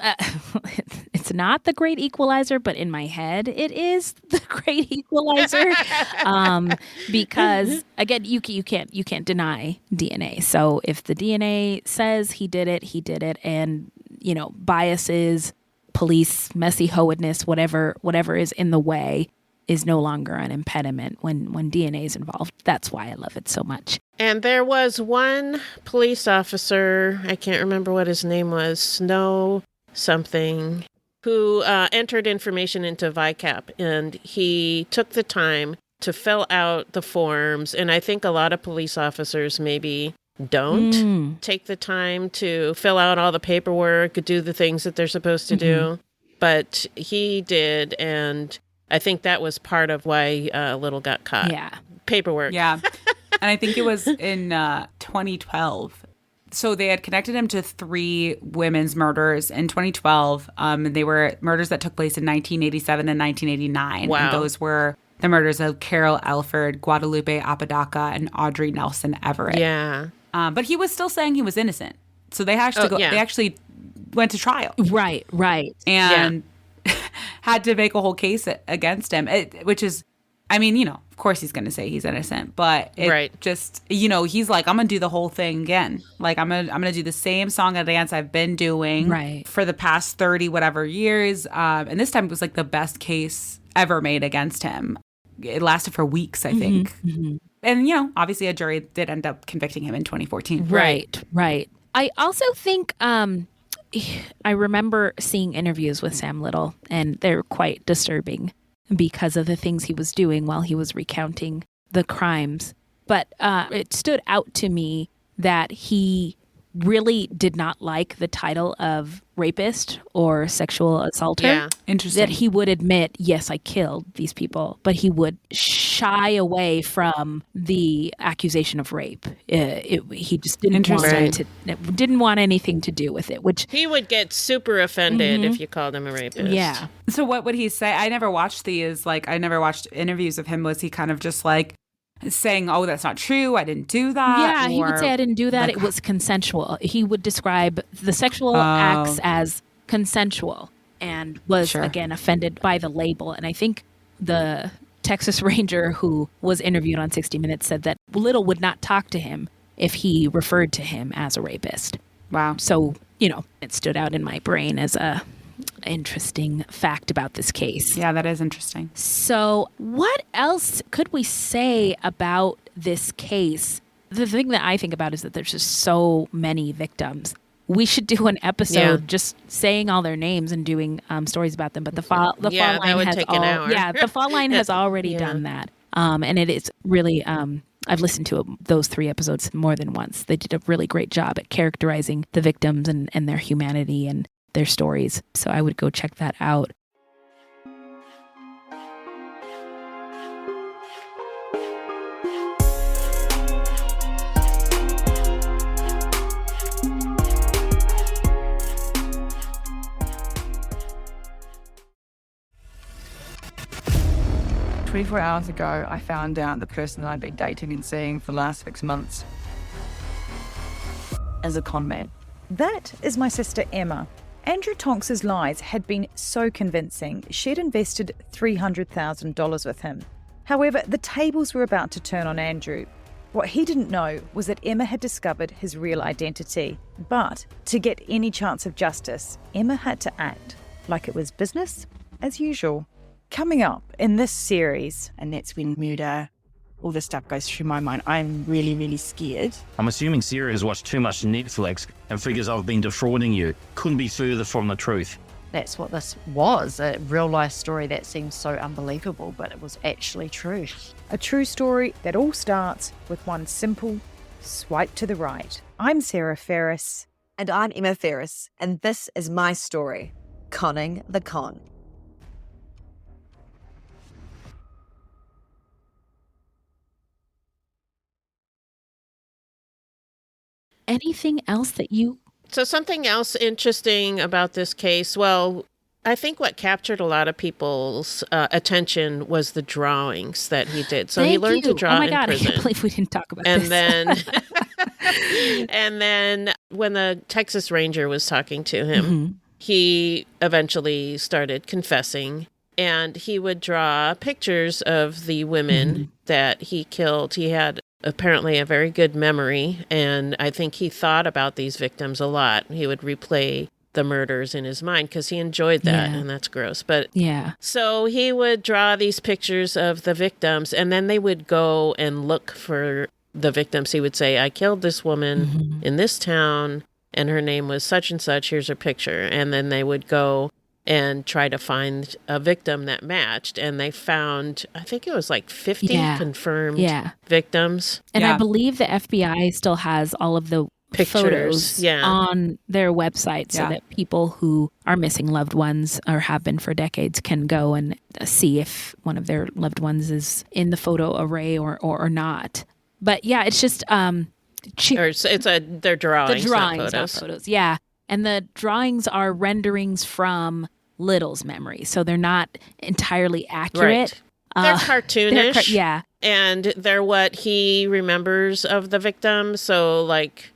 not the great equalizer, but in my head, it is the great equalizer. Because again, you can't deny DNA. So if the DNA says he did it, and you know, biases, police, messy hoedness, whatever is in the way is no longer an impediment when DNA is involved. That's why I love it so much. And there was one police officer, I can't remember what his name was, Snow something, who entered information into VICAP, and he took the time to fill out the forms. And I think a lot of police officers maybe don't take the time to fill out all the paperwork, do the things that they're supposed to do. But he did, and I think that was part of why Little got caught. Yeah. Paperwork. Yeah. And I think it was in 2012. So they had connected him to 3 women's murders in 2012. And they were murders that took place in 1987 and 1989. Wow. And those were the murders of Carol Elford, Guadalupe Apodaca, and Audrey Nelson Everett. Yeah. But he was still saying he was innocent. So they actually they actually went to trial. Right. And had to make a whole case against him, which is, I mean, of course he's going to say he's innocent, but it just, he's like, I'm going to do the whole thing again. Like, I'm going to do the same song and dance I've been doing for the past 30 whatever years. And this time it was like the best case ever made against him. It lasted for weeks, I think. And, obviously a jury did end up convicting him in 2014. Right. I also think I remember seeing interviews with Sam Little, and they're quite disturbing because of the things he was doing while he was recounting the crimes. But it stood out to me that he really did not like the title of rapist or sexual assaulter. Yeah. Interesting. That he would admit, yes, I killed these people, but he would shy away from the accusation of rape. He just didn't want anything to do with it, which He would get super offended if you called him a rapist. yeah. So what would he say? I never watched I never watched interviews of him. Was he kind of just like saying, oh, that's not true, I didn't do that? Yeah, he would say, I didn't do that. It was consensual. He would describe the sexual acts as consensual and was, again, offended by the label. And I think the Texas Ranger who was interviewed on 60 Minutes said that Little would not talk to him if he referred to him as a rapist. Wow. So, it stood out in my brain as a interesting fact about this case. Yeah, that is interesting. So what else could we say about this case? The thing that I think about is that there's just so many victims. We should do an episode just saying all their names and doing stories about them. But the fall line has take an hour. The fall line has already done that. And it is really I've listened to those 3 episodes more than once. They did a really great job at characterizing the victims and their humanity and their stories. So I would go check that out. "24 hours ago, I found out the person I'd been dating and seeing for the last 6 months as a con man." That is my sister Emma. Andrew Tonks's lies had been so convincing, she'd invested $300,000 with him. However, the tables were about to turn on Andrew. What he didn't know was that Emma had discovered his real identity. But to get any chance of justice, Emma had to act like it was business as usual. Coming up in this series, and that's when murder, all this stuff goes through my mind. I'm really, really scared. I'm assuming Sarah has watched too much Netflix and figures I've been defrauding you. Couldn't be further from the truth. That's what this was, a real life story that seems so unbelievable, but it was actually true. A true story that all starts with one simple swipe to the right. I'm Sarah Ferris. And I'm Emma Ferris, and this is my story, Conning the Con. Anything else that you... So something else interesting about this case, well, I think what captured a lot of people's attention was the drawings that he did. So he learned to draw in prison. Oh my God, I can't believe we didn't talk about this. Then, and then when the Texas Ranger was talking to him, he eventually started confessing. And he would draw pictures of the women that he killed. He had apparently a very good memory, and I think he thought about these victims a lot. He would replay the murders in his mind because he enjoyed that, and that's gross. But so he would draw these pictures of the victims, and then they would go and look for the victims. He would say, I killed this woman in this town, and her name was such and such. Here's her picture. And then they would go and try to find a victim that matched. And they found, I think it was like 50 confirmed victims. And I believe the FBI still has all of the pictures photos on their website so that people who are missing loved ones or have been for decades can go and see if one of their loved ones is in the photo array or not. But yeah, it's just they're drawings, not photos. Yeah. And the drawings are renderings from Little's memory, so they're not entirely accurate. Right. They're cartoonish. Yeah. And they're what he remembers of the victim. So like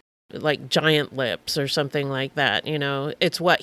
giant lips or something like that, you know. It's what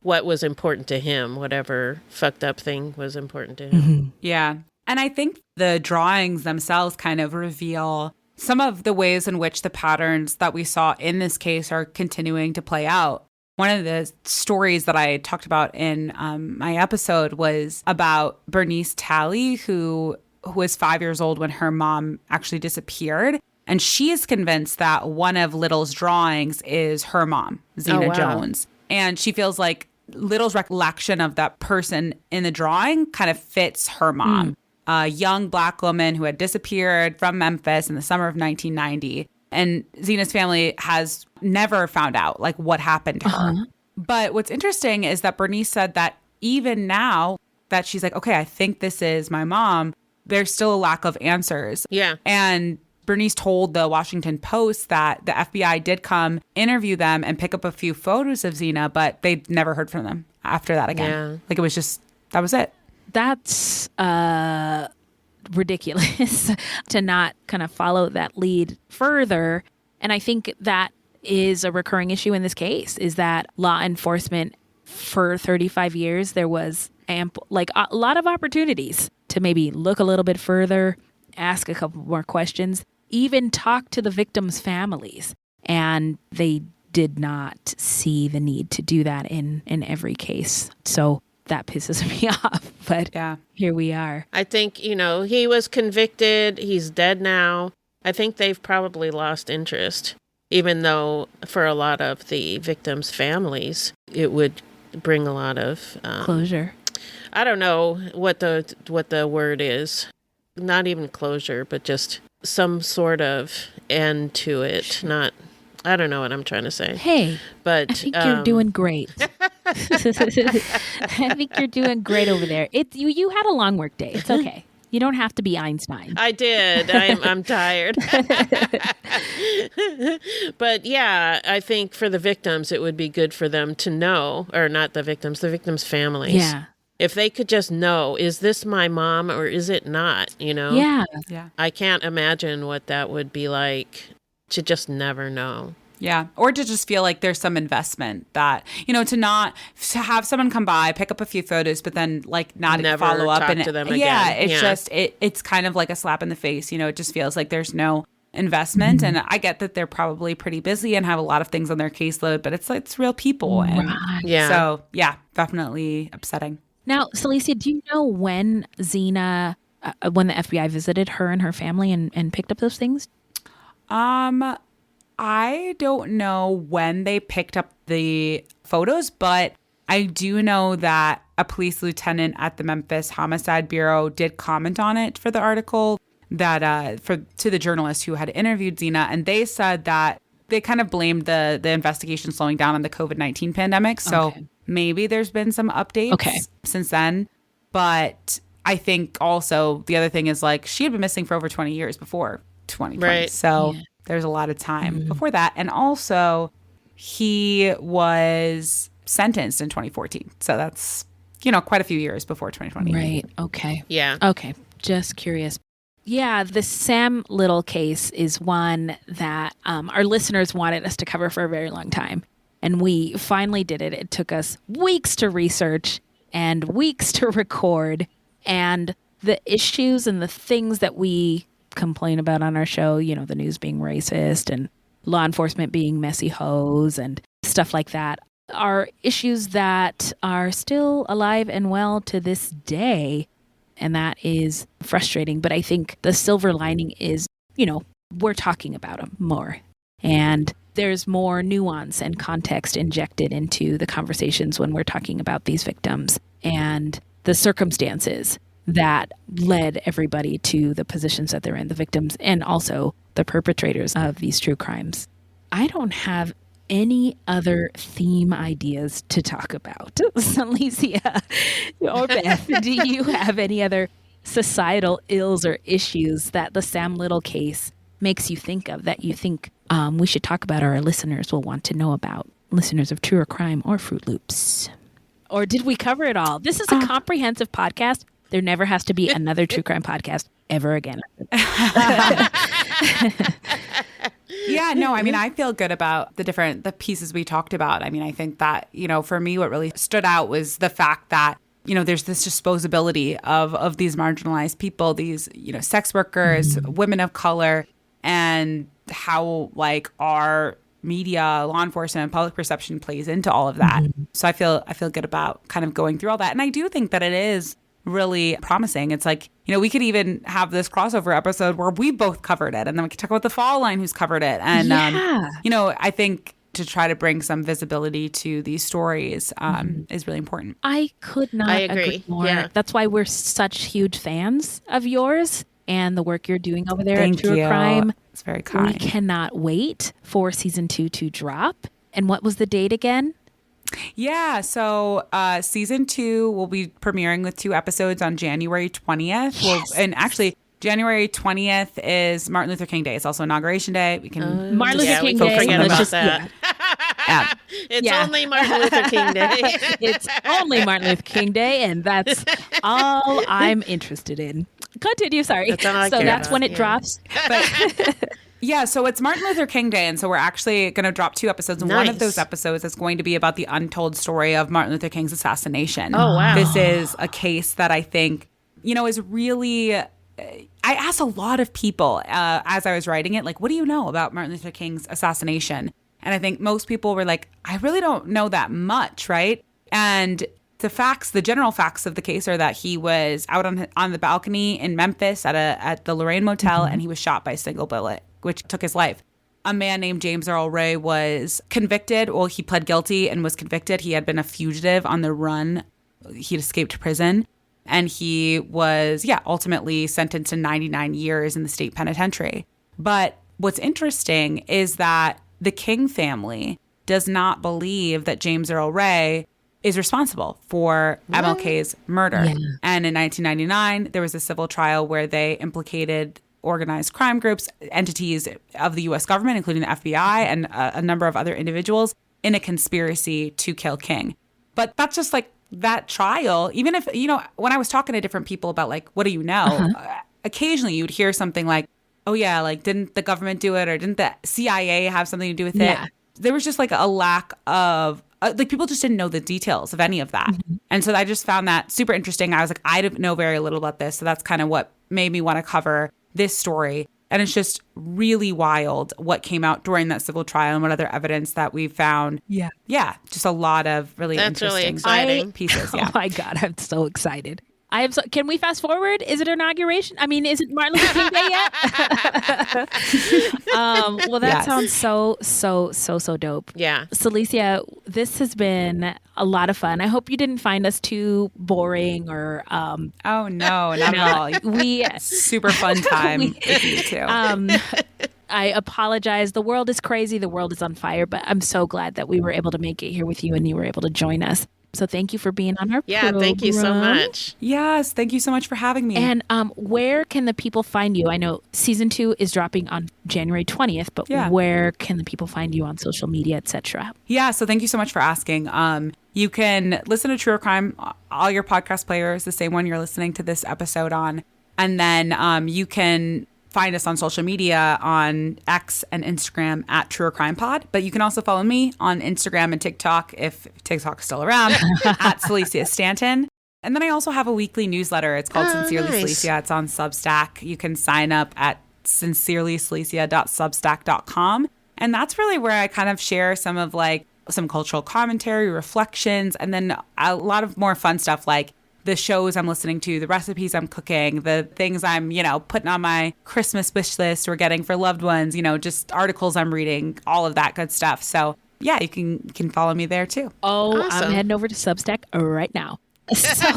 was important to him, whatever fucked up thing was important to him. Mm-hmm. Yeah. And I think the drawings themselves kind of reveal some of the ways in which the patterns that we saw in this case are continuing to play out. One of the stories that I talked about in my episode was about Bernice Talley, who was 5 years old when her mom actually disappeared. And she is convinced that one of Little's drawings is her mom, Zena Jones. And she feels like Little's recollection of that person in the drawing kind of fits her mom. A young Black woman who had disappeared from Memphis in the summer of 1990. And Zena's family has never found out like what happened to her. But what's interesting is that Bernice said that even now that she's like, okay, I think this is my mom, there's still a lack of answers. Yeah. And Bernice told the Washington Post that the FBI did come interview them and pick up a few photos of Zena, but they never heard from them after that again. Yeah. Like it was just, that was it. That's ridiculous to not kind of follow that lead further. And I think that is a recurring issue in this case, is that law enforcement for 35 years, there was a lot of opportunities to maybe look a little bit further, ask a couple more questions, even talk to the victims' families. And they did not see the need to do that in every case. So that pisses me off, but here we are. I think, he was convicted. He's dead now. I think they've probably lost interest, even though for a lot of the victims' families, it would bring a lot of closure. I don't know what the word is. Not even closure, but just some sort of end to it. I don't know what I'm trying to say. Hey, but I think you're doing great. I think you're doing great over there. You had a long work day. It's okay. You don't have to be Einstein. I did. I'm tired. But yeah, I think for the victims, it would be good for them to know, or not the victims' families. Yeah. If they could just know, is this my mom or is it not? Yeah. I can't imagine what that would be like to just never know. Yeah. Or to just feel like there's some investment that, to have someone come by, pick up a few photos, but then like not never follow up talk to them again. Yeah. It's just, it's kind of like a slap in the face. It just feels like there's no investment. And I get that they're probably pretty busy and have a lot of things on their caseload, but it's real people. And so, yeah, definitely upsetting. Now, Celisia, do you know when Zena, when the FBI visited her and her family and picked up those things? I don't know when they picked up the photos, but I do know that a police lieutenant at the Memphis Homicide Bureau did comment on it for the article that to the journalist who had interviewed Zena, and they said that they kind of blamed the investigation slowing down on the COVID-19 pandemic. So maybe there's been some updates since then. But I think also the other thing is like she had been missing for over 20 years before 2020. Right. So there's a lot of time before that. And also he was sentenced in 2014. So that's, quite a few years before 2020. Right. Okay. Yeah. Okay. Just curious. Yeah, the Sam Little case is one that our listeners wanted us to cover for a very long time. And we finally did it. It took us weeks to research and weeks to record. And the issues and the things that we complain about on our show, the news being racist and law enforcement being messy hoes and stuff like that, are issues that are still alive and well to this day. And that is frustrating. But I think the silver lining is, we're talking about them more. And there's more nuance and context injected into the conversations when we're talking about these victims and the circumstances that led everybody to the positions that they're in, the victims and also the perpetrators of these true crimes. I don't have any other theme ideas to talk about. Celisia or Beth, do you have any other societal ills or issues that the Sam Little case makes you think of that you think we should talk about or our listeners will want to know about? Listeners of Truer Crime or Fruitloops? Or did we cover it all? This is a comprehensive podcast. There never has to be another true crime podcast ever again. Yeah, no, I mean, I feel good about the pieces we talked about. I mean, I think that, for me, what really stood out was the fact that, there's this disposability of these marginalized people, these, sex workers, women of color, and how like our media, law enforcement, and public perception plays into all of that. So I feel good about kind of going through all that. And I do think that it is really promising. It's like, we could even have this crossover episode where we both covered it, and then we could talk about the Fall Line who's covered it. And, I think to try to bring some visibility to these stories is really important. I could not agree more. Yeah. That's why we're such huge fans of yours and the work you're doing over there at Truer Crime. It's very kind. We cannot wait for season 2 to drop. And what was the date again? Yeah, so season 2 will be premiering with 2 episodes on January 20th. Yes. And actually, January 20th is Martin Luther King Day. It's also Inauguration Day. We can Martin Luther King Day. Forget about that. Yeah. It's only Martin Luther King Day. It's only Martin Luther King Day, and that's all I'm interested in. Continue, sorry. That's all I so care that's about, when it drops. But yeah, so it's Martin Luther King Day, and so we're actually going to drop 2 episodes. And one of those episodes is going to be about the untold story of Martin Luther King's assassination. Oh, wow. This is a case that I think, is really... I asked a lot of people as I was writing it, like, what do you know about Martin Luther King's assassination? And I think most people were like, I really don't know that much, right? And the general facts of the case are that he was out on the balcony in Memphis at the Lorraine Motel, and he was shot by a single bullet, which took his life. A man named James Earl Ray was convicted. Well, he pled guilty and was convicted. He had been a fugitive on the run. He'd escaped prison. And he was, ultimately sentenced to 99 years in the state penitentiary. But what's interesting is that the King family does not believe that James Earl Ray is responsible for MLK's murder. Yeah. And in 1999, there was a civil trial where they implicated organized crime groups, entities of the U.S. government, including the FBI and a number of other individuals, in a conspiracy to kill King. But that's just like that trial. Even if, when I was talking to different people about like, what do you know? Occasionally you'd hear something like, oh yeah, like didn't the government do it, or didn't the CIA have something to do with it? There was just like a lack of like people just didn't know the details of any of that. And so I just found that super interesting. I was like, I know very little about this. So that's kind of what made me want to cover this story. And it's just really wild what came out during that civil trial and what other evidence that we found. Yeah. Yeah. Just a lot of really interesting exciting pieces. Yeah. Oh my God, I'm so excited. Can we fast forward? Is it inauguration? I mean, is it Martin Luther King Day yet? Well, that sounds so dope. Yeah. Celisia, this has been a lot of fun. I hope you didn't find us too boring or... Oh, no, not at all. Super fun time with you two. I apologize. The world is crazy. The world is on fire, but I'm so glad that we were able to make it here with you and you were able to join us. So thank you for being on our program. Thank you so much. Yes, thank you so much for having me. And where can the people find you? I know season 2 is dropping on January 20th, but where can the people find you on social media, etc.? Yeah, so thank you so much for asking. You can listen to Truer Crime, all your podcast players, the same one you're listening to this episode on. And then you can find us on social media on X and Instagram at Truer Crime Pod. But you can also follow me on Instagram and TikTok, if TikTok's still around, at Celisia Stanton. And then I also have a weekly newsletter. It's called Sincerely Celisia. It's on Substack. You can sign up at sincerelycelicia.substack.com. And that's really where I kind of share some of like some cultural commentary, reflections, and then a lot of more fun stuff like the shows I'm listening to, the recipes I'm cooking, the things I'm, putting on my Christmas wish list or getting for loved ones, just articles I'm reading, all of that good stuff. So yeah, you can follow me there too. Oh, Awesome. I'm heading over to Substack right now. So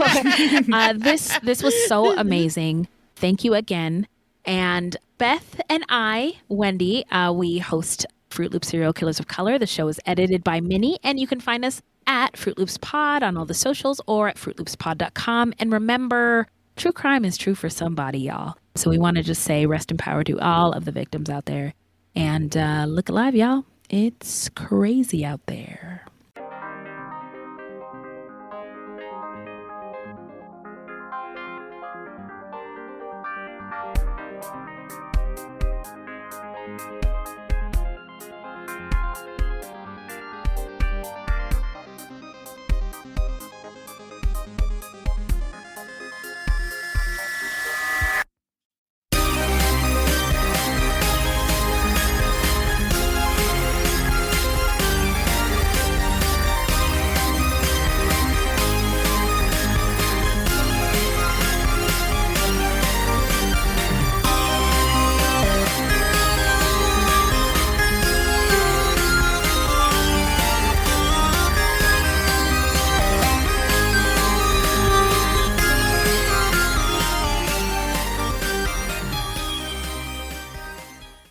this was so amazing. Thank you again. And Beth and I, Wendy, we host Fruit Loops Serial Killers of Color. The show is edited by Minnie, and you can find us at Fruit Loops Pod on all the socials or at fruitloopspod.com. And remember, true crime is true for somebody, y'all. So we want to just say rest in power to all of the victims out there. And look alive, y'all. It's crazy out there.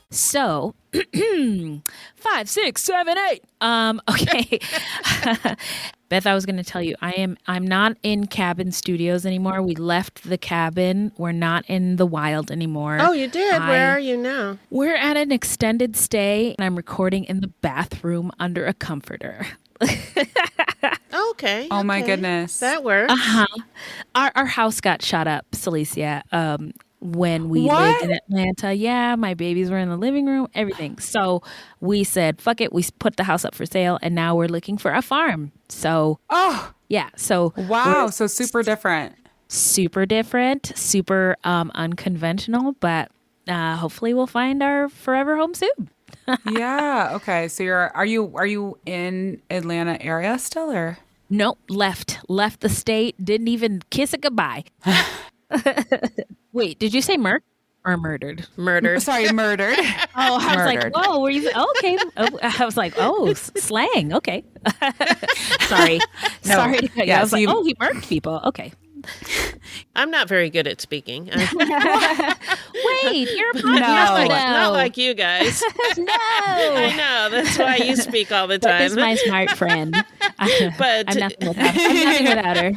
So 5, 6, 7, 8. Okay. Beth, I was going to tell you, I'm not in cabin studios anymore. We left the cabin. We're not in the wild anymore. Oh, you did? Where are you now? We're at an extended stay, and I'm recording in the bathroom under a comforter. Okay. Oh my goodness. That works. Our house got shot up, Celisia, when we lived in Atlanta. Yeah, my babies were in the living room, everything. So we said, fuck it. We put the house up for sale, and now we're looking for a farm. So, yeah. So, wow. So super different. Super different, super unconventional, but hopefully we'll find our forever home soon. Yeah. Okay. So are you in Atlanta area still, or? Nope. Left the state. Didn't even kiss it goodbye. Wait, did you say murdered? Murdered. Sorry, murdered. Oh, I was like, whoa, were you? Okay. Oh, I was like, oh, slang. Okay. Sorry. Sorry to cut you. I was like, he murdered people. Okay. I'm not very good at speaking. Wait, you're a podcast. Not like you guys. No. I know. That's why you speak all the time. This is my smart friend. But I'm nothing without her.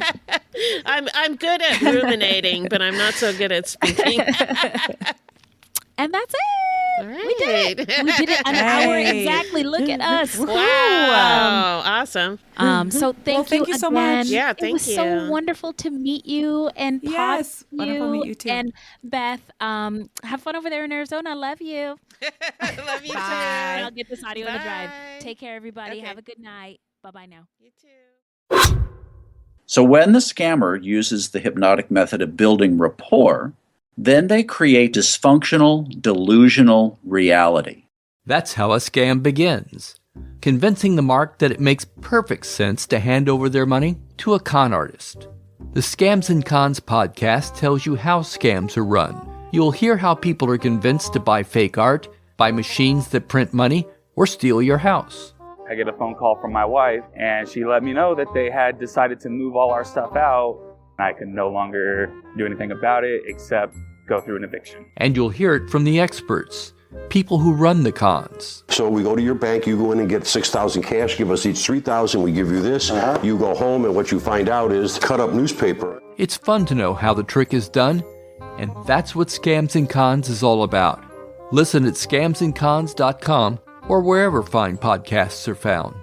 I'm good at ruminating, but I'm not so good at speaking. And that's it. All right. We did it. We did it an hour exactly. Look at us. Wow. Awesome. So thank you so again. much. Yeah, thank you. It was so wonderful to meet you and Yes, wonderful to meet you too. And Beth, have fun over there in Arizona. Love you. Love you too. I'll get this audio on the drive. Bye. Take care, everybody. Okay. Have a good night. Bye-bye now. You too. So when the scammer uses the hypnotic method of building rapport, then they create dysfunctional, delusional reality. That's how a scam begins, convincing the mark that it makes perfect sense to hand over their money to a con artist. The Scams and Cons podcast tells you how scams are run. You'll hear how people are convinced to buy fake art, buy machines that print money, or steal your house. I get a phone call from my wife, and she let me know that they had decided to move all our stuff out. I could no longer do anything about it except go through an eviction. And you'll hear it from the experts, people who run the cons. So we go to your bank, you go in and get $6,000 cash, give us each $3,000, we give you this. You go home, and what you find out is cut up newspaper. It's fun to know how the trick is done, and that's what Scams and Cons is all about. Listen at scamsandcons.com or wherever fine podcasts are found.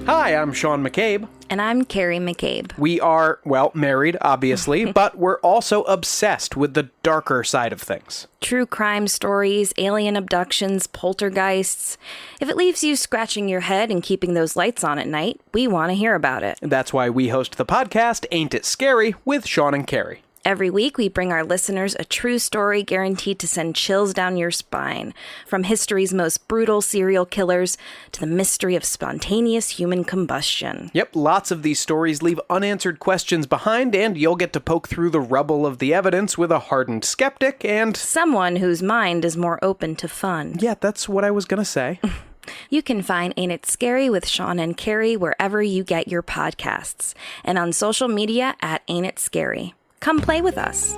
Hi, I'm Sean McCabe. And I'm Carrie McCabe. We are, well, married, obviously, but we're also obsessed with the darker side of things. True crime stories, alien abductions, poltergeists. If it leaves you scratching your head and keeping those lights on at night, we want to hear about it. That's why we host the podcast Ain't It Scary with Sean and Carrie. Every week, we bring our listeners a true story guaranteed to send chills down your spine. From history's most brutal serial killers to the mystery of spontaneous human combustion. Yep, lots of these stories leave unanswered questions behind, and you'll get to poke through the rubble of the evidence with a hardened skeptic and someone whose mind is more open to fun. Yeah, that's what I was gonna say. You can find Ain't It Scary with Sean and Carrie wherever you get your podcasts, and on social media at Ain't It Scary. Come play with us.